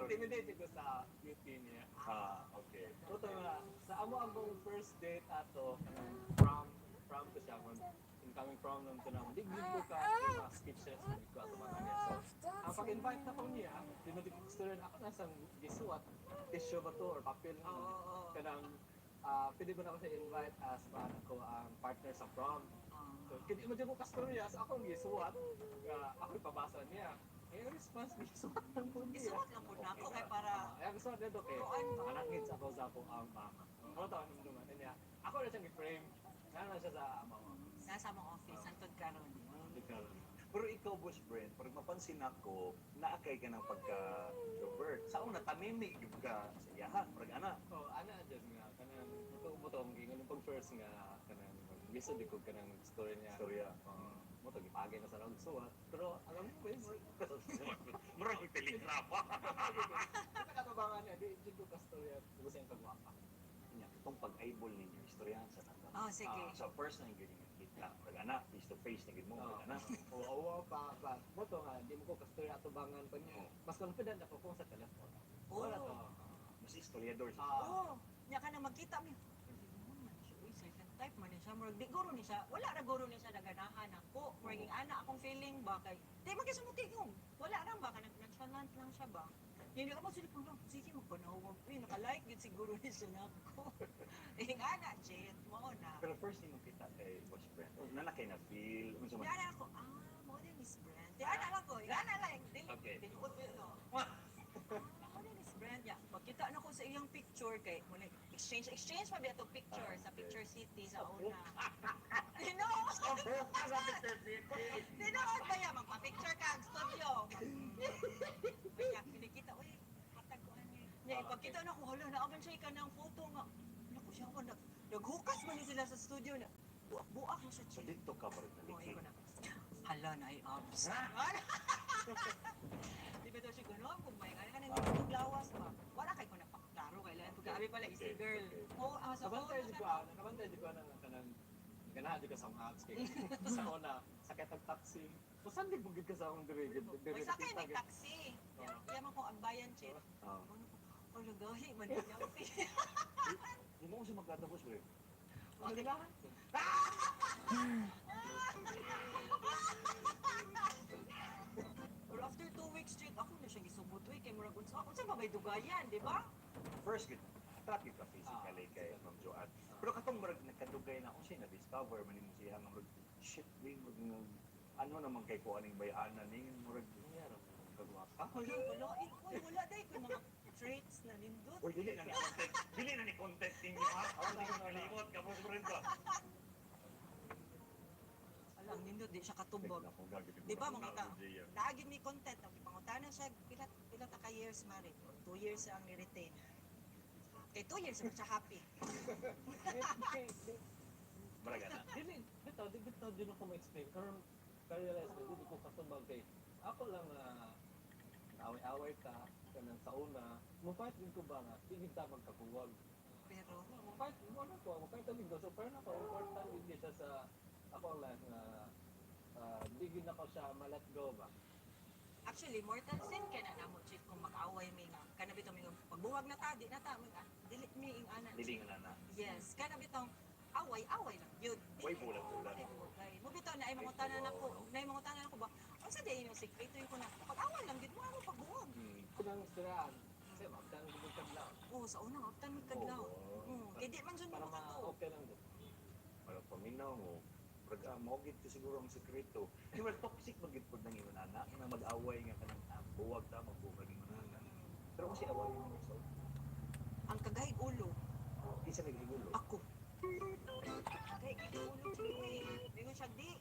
Na-intimidate ko sa beauty niya. Okay. Totoo nga, sa amo akong first date ato, from ko siya, incoming from nung tunang, di ko ka, yung mga speeches, di ko ato mga niya. So, ang pag-invite na ko niya, dinudik ko story na ako nasang gisuat, tissue ba to, or papel na, kanang, pwede ko na ako siya invite as para ko ang partner sa prom. So, hindi mo dyan ko kastorya, so ako ang gisuat, ako ipabasa niya. Eh, response ni gisuat lang po niya. Isuot lang po na ako kay para Kaya gusto ko dito kay anak kids ako sa akong mama. Ano to, ano naman niya. Ako na siyang i-frame. Ano siya sa mama. nasa mong office hangtod karon. Pero ikaw, Boss Brent, pag mapansin ako, naakay ka ng pagka-introvert. Sa una, tamimi yung ka sa iyahan, parang ana. So, ana dyan nga, kanang muto ang gingon pag first nga, kanang gusto di ko kanang story niya. Storya. Muto, gipagay na sa nagsuwat. Pero alam mo, guys, Murag yung telegrapa. nakatabangan niya, di ko kastorya, gusto yung kagwapa. Itong pag-eyeball ninyo, istoryahan sa nato. Sige. So, first na yung ganyan kita, parang ana, face to face na mo, parang ana. Oo, pa. Muto nga, di mo ko kastorya atubangan pa niya. Mas confident ako kung sa telephone. Wala to. Mas historiador siya. Nya ka na magkita mi. Uy, silent type man siya. Murag di guro ni siya. Wala ra guro ni siya naganahan ako. Murag ana akong feeling ba kay. Di magkasumuti yung. Wala ra ba ka nagnachalant lang siya ba? Hindi ka pa silipon lang. Sige magpanawag. Uy, naka-like yun siguro ni siya na ako. Ana, Jet. Mo na. Pero first din mo kita kay Boss Brent, nanakay na feel, unsa Di man. ana ako, mo din is brand. Di ana lang ko. Ana lang. Okay. Tinuod ko ito. Mo din is brand ya. Pagkita na ko sa iyang picture kay muna exchange pa biya to picture sa Picture City sa una. Tinuod. Tinuod ba ya magpa-picture ka ang studio. Kaya pinikita uy, hatag ko ani. Nya pagkita na ko hala naaban siya ka ng photo nga. Naku siya ko naghukas man ni sila sa studio na. Buak na siya. So dito ka parang Buhay nalikig. ko na. Hala na ay abs. Di ba daw siya gano'n? Kung may ka na yung lawas ba? Wala kay ko napaklaro. Kailangan pagkaabi pala is a girl. Oo, sa Nakabantay di ko ang kanang ganahan di ka sa mga apps kay sa una sakit ang taxi. So saan di bugid ka sa akong diri? May sakay may taxi. Kaya man kung agbayan, Chit. Ano gahi, manilaw. Hindi mo kasi magkatapos, Brent. Ano nila? Pero after 2 weeks straight, ako na siya gisubot. Uy, kay Murag Unsa. Unsa ba may dugayan, di ba? First, traffic ka physically kay Ma'am Joanne. Pero katong murag nagkadugay na kung siya na-discover, manin mo siya nga murag, shit, wing, ano naman kay ko aning bayanan, ning murag, nangyari mo, kagwapa. Wala, wala. Uy, wala dahil ko mga traits na nindot. Uy, dili na ni content. Dili na ni content ninyo, ha? Awan na yung kalimot, kapos mo rin ba? Alam, nindot, di siya katumbog. Ako, gagawin ko Di ba, na mga ako tao? na, Jaya. Naagin mi content, pangutana siya, pila ta ka years, Mari. 2 years ang ni-retain. Kay 2 years, siya happy. Maraga na. Dito din ako ma-explain. Karon realize ko dito ko katubag kay ako lang away-away ka kanang sa una. Mo-fight din ko ba nga hindi ta magkabuwag. Pero, Mo-fight mo na ko, mo-fight din ko. So pero na ko important din siya sa ako lang na digin ako siya ma-let go ba. actually, mortal sin ka na namo, Chief, kung mag-away mi nga. Kana bitong mi pagbuwag na ta, di na ta, dili mi ing ana. Dili nga na. Yes, kana bitong away lang yun. Way bulag-bulag. Mo bitaw na ay mga tanan ako, na ay mga tanan ako ba? Unsa di imong sekreto yung kuna? Pag-away lang gid mo ano pagbuwag. Kunang istoryahan kasi magdang gumugtad lang. Oh, sa unang aftan mi kadlaw. Kay di man jud Para mo kato. okay lang din. Para paminaw mo, maugit ko siguro ang sekreto. Di ba, toxic magit po ng iwan anak, na mag-away nga ka ng buwag ta, magbuwag ng iwan anak. Pero kasi awayin mo sa Ang kagahig ulo, isa nagigulo. ako. Kagahig ulo siya eh. Mingon siya di.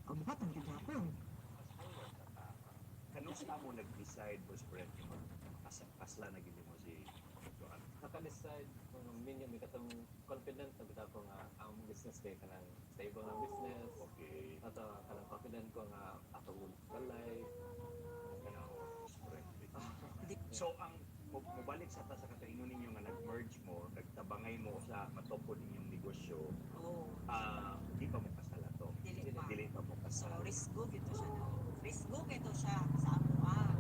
Kamukat ang gidapon. Kanus na mo nag-decide, Boss Brent, yung kasla na gini mo si Joan. Naka-decide kung minyo may katong confident na bitaw ko nga ang business kay kanang stable na business. Okay. Ato kanang confident ko nga ato kalay. Kanang Boss Brent. Di. So, ang mubalik sa ta sa kataino ninyo nga nag-merge mo, nagtabangay mo sa matupod ninyong negosyo, Oh, di pa mo kasala to. dili pa. Dili pa mo So, kasala. risgo gito siya na. Risgo gito siya sa